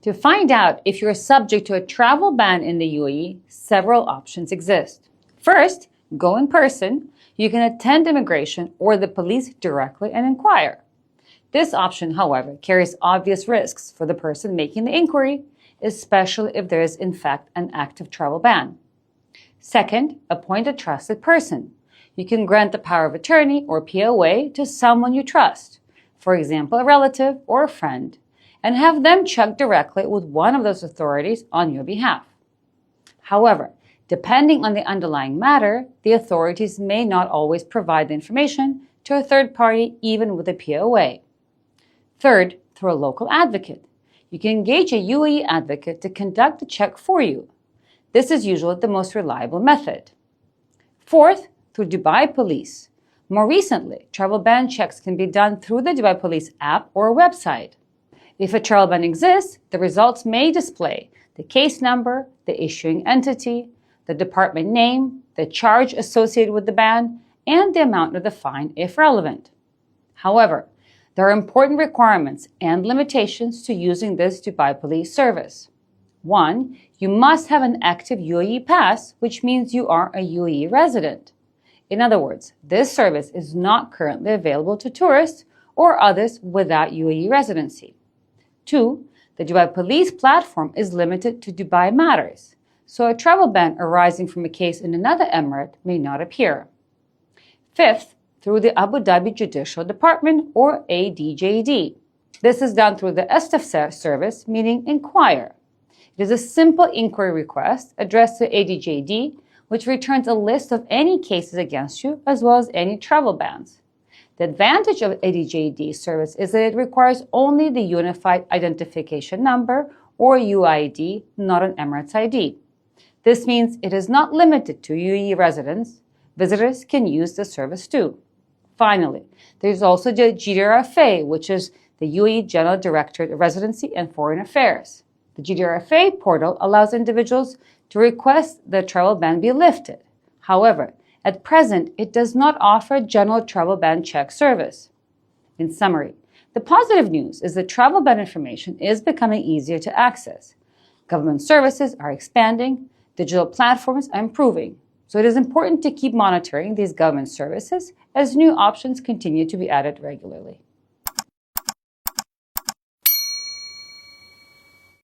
To find out if you're subject to a travel ban in the UAE, several options exist. First, go in person. You can attend immigration or the police directly and inquire. This option, however, carries obvious risks for the person making the inquiry, especially if there is in fact an active travel ban. Second, appoint a trusted person. You can grant the power of attorney or POA to someone you trust, for example, a relative or a friend, and have them check directly with one of those authorities on your behalf. However, depending on the underlying matter, the authorities may not always provide the information to a third party, even with a POA. Third, through a local advocate. You can engage a UAE advocate to conduct the check for you. This is usually the most reliable method. Fourth, through Dubai Police. More recently, travel ban checks can be done through the Dubai Police app or website. If a travel ban exists, the results may display the case number, the issuing entity, the department name, the charge associated with the ban, and the amount of the fine if relevant. However, there are important requirements and limitations to using this Dubai Police service. 1. You must have an active UAE pass, which means you are a UAE resident. In other words, this service is not currently available to tourists or others without UAE residency. 2. The Dubai Police platform is limited to Dubai matters, so a travel ban arising from a case in another emirate may not appear. Fifth, through the Abu Dhabi Judicial Department or ADJD. This is done through the STF service, meaning inquire. It is a simple inquiry request addressed to ADJD, which returns a list of any cases against you as well as any travel bans. The advantage of ADJD service is that it requires only the Unified Identification Number or UID, not an Emirates ID. This means it is not limited to UAE residents. Visitors can use the service too. Finally, there is also the GDRFA, which is the UAE General Directorate of Residency and Foreign Affairs. The GDRFA portal allows individuals to request the travel ban be lifted. However, at present, it does not offer a general travel ban check service. In summary, the positive news is that travel ban information is becoming easier to access. Government services are expanding, digital platforms are improving. So it is important to keep monitoring these government services as new options continue to be added regularly.